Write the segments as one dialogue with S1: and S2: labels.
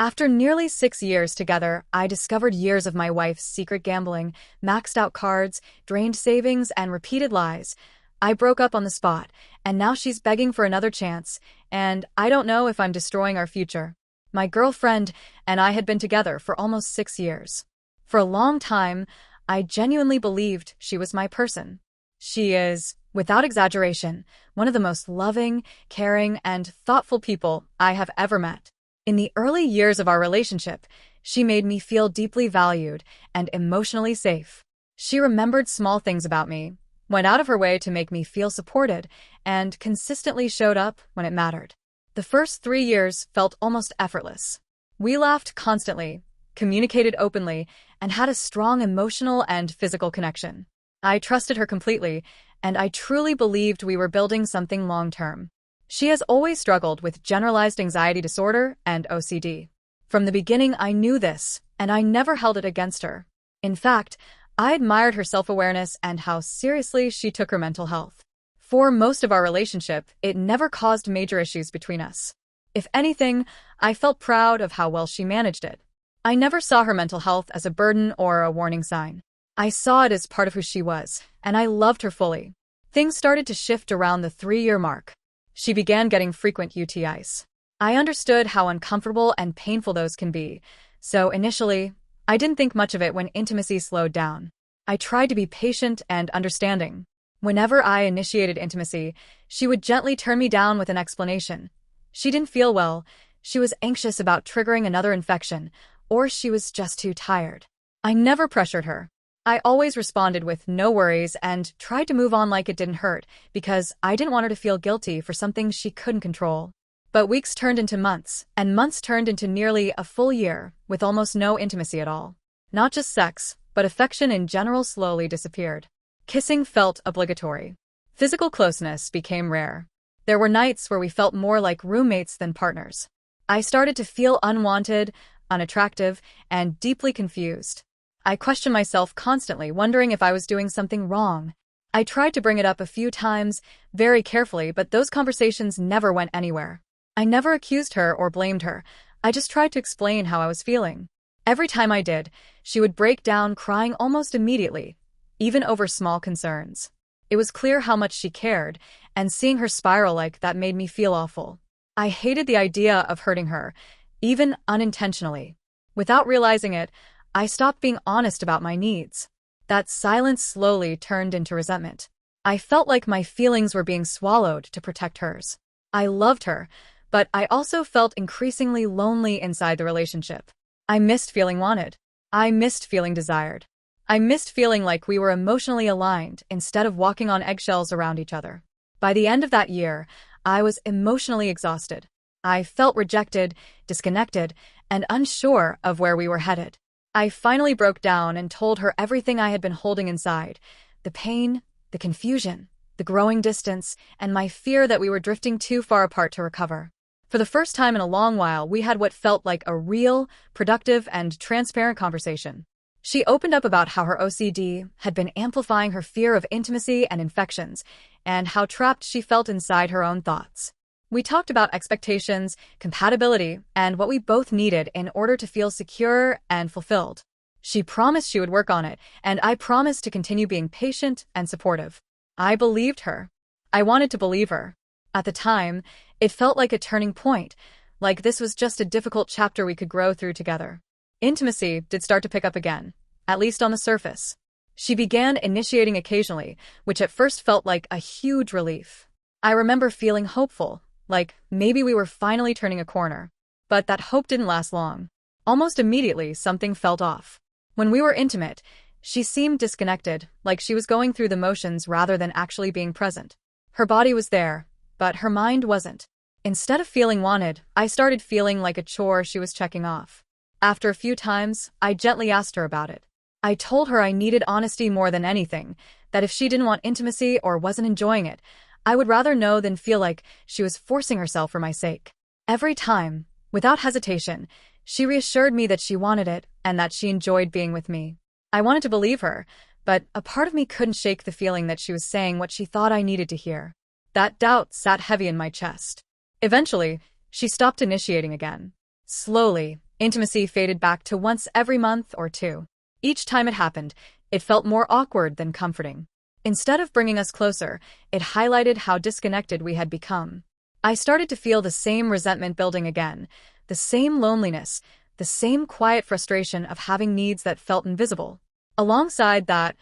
S1: After nearly 6 years together, I discovered years of my wife's secret gambling, maxed out cards, drained savings, and repeated lies. I broke up on the spot, and now she's begging for another chance, and I don't know if I'm destroying our future. My girlfriend and I had been together for almost 6 years. For a long time, I genuinely believed she was my person. She is, without exaggeration, one of the most loving, caring, and thoughtful people I have ever met. In the early years of our relationship, she made me feel deeply valued and emotionally safe. She remembered small things about me, went out of her way to make me feel supported, and consistently showed up when it mattered. The first 3 years felt almost effortless. We laughed constantly, communicated openly, and had a strong emotional and physical connection. I trusted her completely, and I truly believed we were building something long-term. She has always struggled with generalized anxiety disorder and OCD. From the beginning, I knew this, and I never held it against her. In fact, I admired her self-awareness and how seriously she took her mental health. For most of our relationship, it never caused major issues between us. If anything, I felt proud of how well she managed it. I never saw her mental health as a burden or a warning sign. I saw it as part of who she was, and I loved her fully. Things started to shift around the 3-year mark. She began getting frequent UTIs. I understood how uncomfortable and painful those can be, so initially, I didn't think much of it when intimacy slowed down. I tried to be patient and understanding. Whenever I initiated intimacy, she would gently turn me down with an explanation. She didn't feel well, she was anxious about triggering another infection, or she was just too tired. I never pressured her. I always responded with no worries and tried to move on like it didn't hurt, because I didn't want her to feel guilty for something she couldn't control. But weeks turned into months, and months turned into nearly a full year, with almost no intimacy at all. Not just sex, but affection in general slowly disappeared. Kissing felt obligatory. Physical closeness became rare. There were nights where we felt more like roommates than partners. I started to feel unwanted, unattractive, and deeply confused. I questioned myself constantly, wondering if I was doing something wrong. I tried to bring it up a few times, very carefully, but those conversations never went anywhere. I never accused her or blamed her. I just tried to explain how I was feeling. Every time I did, she would break down crying almost immediately, even over small concerns. It was clear how much she cared, and seeing her spiral like that made me feel awful. I hated the idea of hurting her, even unintentionally. Without realizing it, I stopped being honest about my needs. That silence slowly turned into resentment. I felt like my feelings were being swallowed to protect hers. I loved her, but I also felt increasingly lonely inside the relationship. I missed feeling wanted. I missed feeling desired. I missed feeling like we were emotionally aligned instead of walking on eggshells around each other. By the end of that year, I was emotionally exhausted. I felt rejected, disconnected, and unsure of where we were headed. I finally broke down and told her everything I had been holding inside: the pain, the confusion, the growing distance, and my fear that we were drifting too far apart to recover. For the first time in a long while, we had what felt like a real, productive, and transparent conversation. She opened up about how her OCD had been amplifying her fear of intimacy and infections, and how trapped she felt inside her own thoughts. We talked about expectations, compatibility, and what we both needed in order to feel secure and fulfilled. She promised she would work on it, and I promised to continue being patient and supportive. I believed her. I wanted to believe her. At the time, it felt like a turning point, like this was just a difficult chapter we could grow through together. Intimacy did start to pick up again, at least on the surface. She began initiating occasionally, which at first felt like a huge relief. I remember feeling hopeful, like maybe we were finally turning a corner. But that hope didn't last long. Almost immediately, something felt off. When we were intimate, she seemed disconnected, like she was going through the motions rather than actually being present. Her body was there, but her mind wasn't. Instead of feeling wanted, I started feeling like a chore she was checking off. After a few times, I gently asked her about it. I told her I needed honesty more than anything, that if she didn't want intimacy or wasn't enjoying it, I would rather know than feel like she was forcing herself for my sake. Every time, without hesitation, she reassured me that she wanted it and that she enjoyed being with me. I wanted to believe her, but a part of me couldn't shake the feeling that she was saying what she thought I needed to hear. That doubt sat heavy in my chest. Eventually, she stopped initiating again. Slowly, Intimacy faded back to once every month or two. Each time it happened, it felt more awkward than comforting. Instead of bringing us closer, it highlighted how disconnected we had become. I started to feel the same resentment building again, the same loneliness, the same quiet frustration of having needs that felt invisible. Alongside that,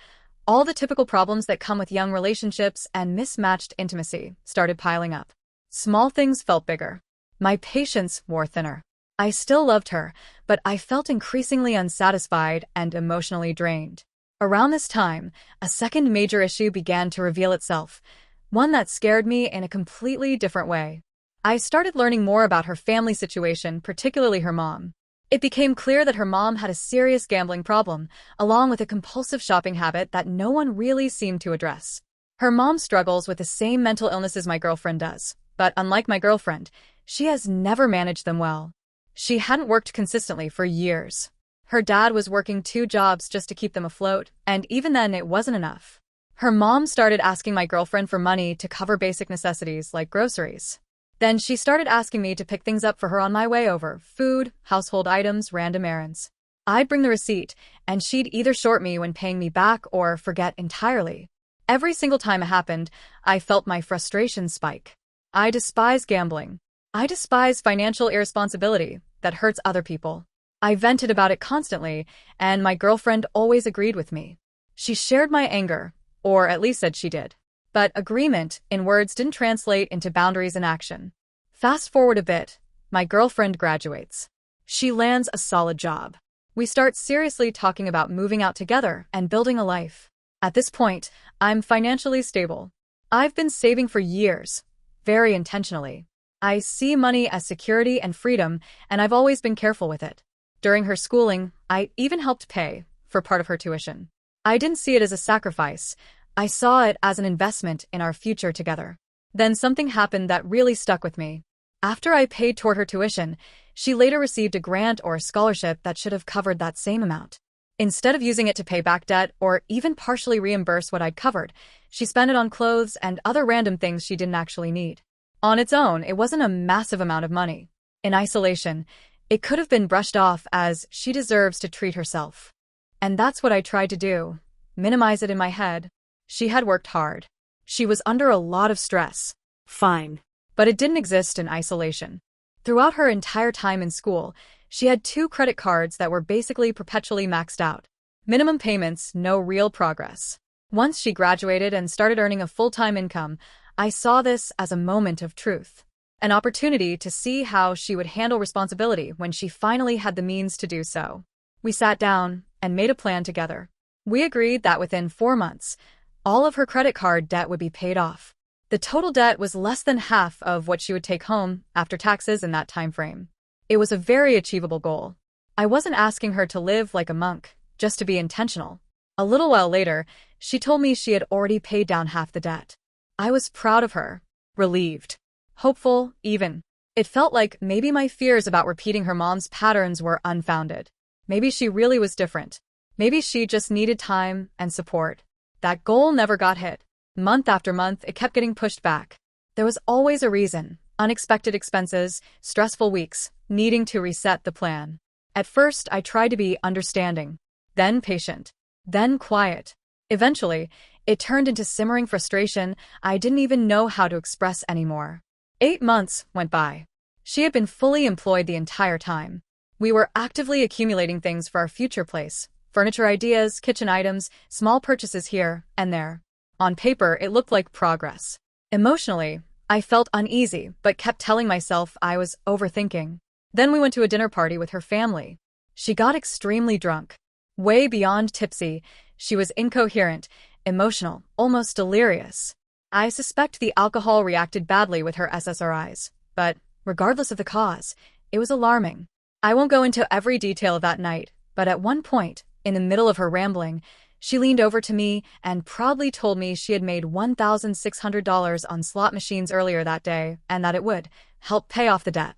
S1: all the typical problems that come with young relationships and mismatched intimacy started piling up. Small things felt bigger. My patience wore thinner. I still loved her, but I felt increasingly unsatisfied and emotionally drained. Around this time, a second major issue began to reveal itself, one that scared me in a completely different way. I started learning more about her family situation, particularly her mom. It became clear that her mom had a serious gambling problem, along with a compulsive shopping habit that no one really seemed to address. Her mom struggles with the same mental illnesses my girlfriend does, but unlike my girlfriend, she has never managed them well. She hadn't worked consistently for years. Her dad was working 2 jobs just to keep them afloat, and even then it wasn't enough. Her mom started asking my girlfriend for money to cover basic necessities like groceries. Then she started asking me to pick things up for her on my way over: food, household items, random errands. I'd bring the receipt, and she'd either short me when paying me back or forget entirely. Every single time it happened, I felt my frustration spike. I despise gambling. I despise financial irresponsibility that hurts other people. I vented about it constantly, and my girlfriend always agreed with me. She shared my anger, or at least said she did. But agreement in words didn't translate into boundaries in action. Fast forward a bit, my girlfriend graduates. She lands a solid job. We start seriously talking about moving out together and building a life. At this point, I'm financially stable. I've been saving for years, very intentionally. I see money as security and freedom, and I've always been careful with it. During her schooling, I even helped pay for part of her tuition. I didn't see it as a sacrifice. I saw it as an investment in our future together. Then something happened that really stuck with me. After I paid toward her tuition, she later received a grant or a scholarship that should have covered that same amount. Instead of using it to pay back debt or even partially reimburse what I'd covered, she spent it on clothes and other random things she didn't actually need. On its own, it wasn't a massive amount of money. In isolation, it could have been brushed off as she deserves to treat herself. And that's what I tried to do, minimize it in my head. She had worked hard. She was under a lot of stress. Fine. But it didn't exist in isolation. Throughout her entire time in school, she had 2 credit cards that were basically perpetually maxed out. Minimum payments, no real progress. Once she graduated and started earning a full-time income, I saw this as a moment of truth. An opportunity to see how she would handle responsibility when she finally had the means to do so. We sat down and made a plan together. We agreed that within 4 months, all of her credit card debt would be paid off. The total debt was less than half of what she would take home after taxes in that time frame. It was a very achievable goal. I wasn't asking her to live like a monk, just to be intentional. A little while later, she told me she had already paid down half the debt. I was proud of her, relieved, hopeful, even. It felt like maybe my fears about repeating her mom's patterns were unfounded. Maybe she really was different. Maybe she just needed time and support. That goal never got hit. Month after month, it kept getting pushed back. There was always a reason: unexpected expenses, stressful weeks, needing to reset the plan. At first, I tried to be understanding, then patient, then quiet. Eventually, it turned into simmering frustration I didn't even know how to express anymore. 8 months went by. She had been fully employed the entire time. We were actively accumulating things for our future place: furniture ideas, kitchen items, small purchases here and there. On paper, it looked like progress. Emotionally, I felt uneasy, but kept telling myself I was overthinking. Then we went to a dinner party with her family. She got extremely drunk. Way beyond tipsy, she was incoherent, emotional, almost delirious. I suspect the alcohol reacted badly with her SSRIs, but regardless of the cause, it was alarming. I won't go into every detail of that night, but at one point, in the middle of her rambling, she leaned over to me and proudly told me she had made $1,600 on slot machines earlier that day and that it would help pay off the debt.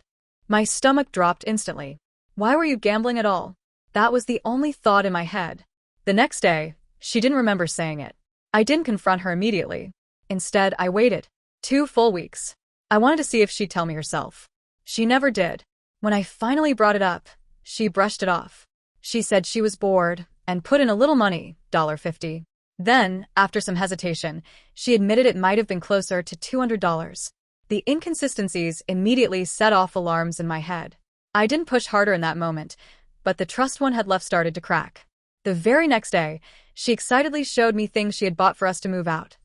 S1: My stomach dropped instantly. Why were you gambling at all? That was the only thought in my head. The next day, she didn't remember saying it. I didn't confront her immediately. Instead, I waited 2 full weeks. I wanted to see if she'd tell me herself. She never did. When I finally brought it up, She brushed it off. She said she was bored and put in a little money, $50. Then, after some hesitation, she admitted it might have been closer to $200. The inconsistencies immediately set off alarms in my head. I didn't push harder in that moment, but the trust one had left started to crack. The very next day, she excitedly showed me things she had bought for us to move out.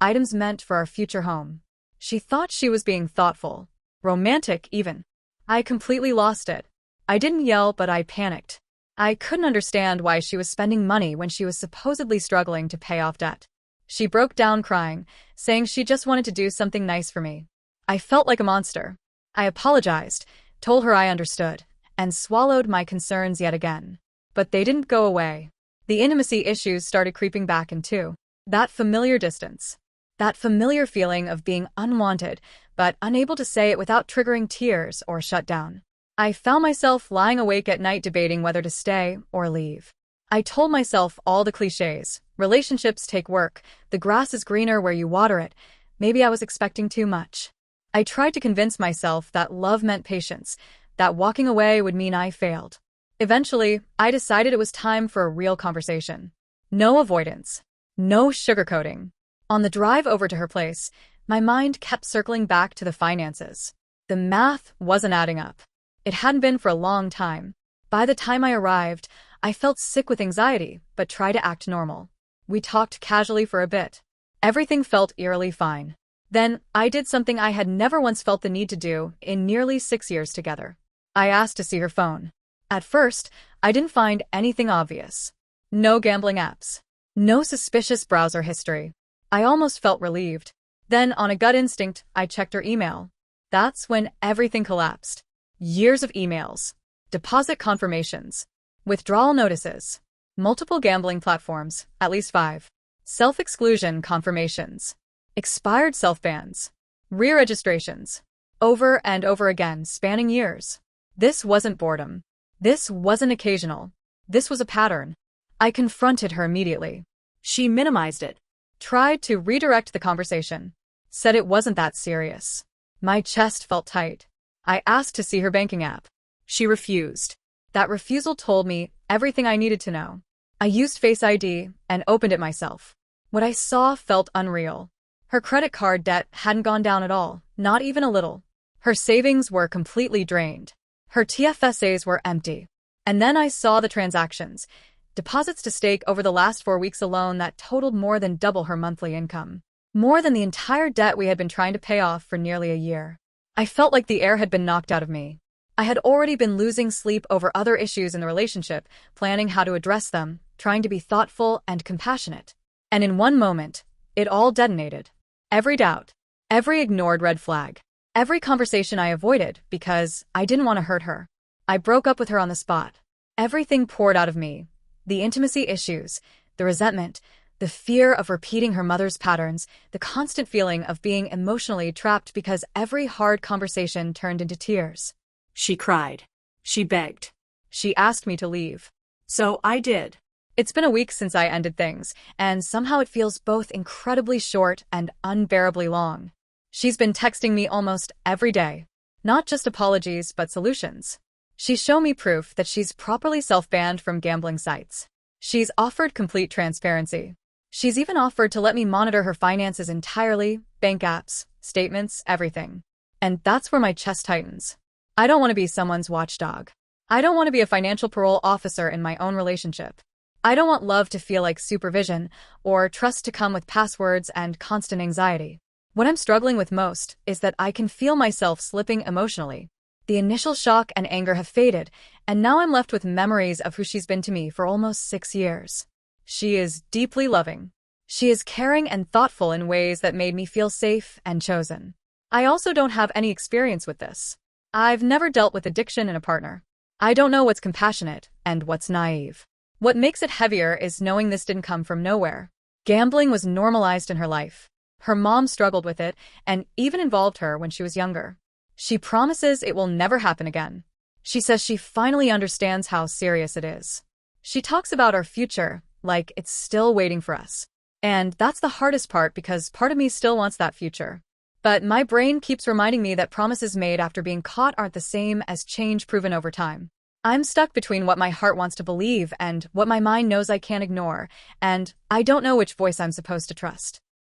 S1: Items meant for our future home. She thought she was being thoughtful, romantic even. I completely lost it. I didn't yell, but I panicked. I couldn't understand why she was spending money when she was supposedly struggling to pay off debt. She broke down crying, saying she just wanted to do something nice for me. I felt like a monster. I apologized, told her I understood, and swallowed my concerns yet again. But they didn't go away. The intimacy issues started creeping back into that familiar distance. That familiar feeling of being unwanted, but unable to say it without triggering tears or shut down. I found myself lying awake at night debating whether to stay or leave. I told myself all the cliches. Relationships take work. The grass is greener where you water it. Maybe I was expecting too much. I tried to convince myself that love meant patience, that walking away would mean I failed. Eventually, I decided it was time for a real conversation. No avoidance. No sugarcoating. On the drive over to her place, my mind kept circling back to the finances. The math wasn't adding up. It hadn't been for a long time. By the time I arrived, I felt sick with anxiety, but tried to act normal. We talked casually for a bit. Everything felt eerily fine. Then, I did something I had never once felt the need to do in nearly 6 years together. I asked to see her phone. At first, I didn't find anything obvious. No gambling apps. No suspicious browser history. I almost felt relieved. Then, on a gut instinct, I checked her email. That's when everything collapsed. Years of emails. Deposit confirmations. Withdrawal notices. Multiple gambling platforms, at least 5. Self-exclusion confirmations. Expired self-bans. Re-registrations. Over and over again, spanning years. This wasn't boredom. This wasn't occasional. This was a pattern. I confronted her immediately. She minimized it. Tried to redirect the conversation. Said it wasn't that serious. My chest felt tight. I asked to see her banking app. She refused. That refusal told me everything I needed to know. I used Face ID and opened it myself. What I saw felt unreal. Her credit card debt hadn't gone down at all, not even a little. Her savings were completely drained. Her TFSAs were empty. And then I saw the transactions. Deposits to stake over the last 4 weeks alone that totaled more than double her monthly income. More than the entire debt we had been trying to pay off for nearly a year. I felt like the air had been knocked out of me. I had already been losing sleep over other issues in the relationship, planning how to address them, trying to be thoughtful and compassionate. And in one moment, it all detonated. Every doubt, every ignored red flag, every conversation I avoided because I didn't want to hurt her. I broke up with her on the spot. Everything poured out of me. The intimacy issues, the resentment, the fear of repeating her mother's patterns, the constant feeling of being emotionally trapped because every hard conversation turned into tears. She cried. She begged. She asked me to leave. So I did. It's been a week since I ended things, and somehow it feels both incredibly short and unbearably long. She's been texting me almost every day. Not just apologies, but solutions. She's shown me proof that she's properly self-banned from gambling sites. She's offered complete transparency. She's even offered to let me monitor her finances entirely, bank apps, statements, everything. And that's where my chest tightens. I don't want to be someone's watchdog. I don't want to be a financial parole officer in my own relationship. I don't want love to feel like supervision or trust to come with passwords and constant anxiety. What I'm struggling with most is that I can feel myself slipping emotionally. The initial shock and anger have faded, and now I'm left with memories of who she's been to me for almost 6 years. She is deeply loving. She is caring and thoughtful in ways that made me feel safe and chosen. I also don't have any experience with this. I've never dealt with addiction in a partner. I don't know what's compassionate and what's naive. What makes it heavier is knowing this didn't come from nowhere. Gambling was normalized in her life. Her mom struggled with it and even involved her when she was younger. She promises it will never happen again. She says she finally understands how serious it is. She talks about our future like it's still waiting for us. And that's the hardest part because part of me still wants that future. But my brain keeps reminding me that promises made after being caught aren't the same as change proven over time. I'm stuck between what my heart wants to believe and what my mind knows I can't ignore, and I don't know which voice I'm supposed to trust.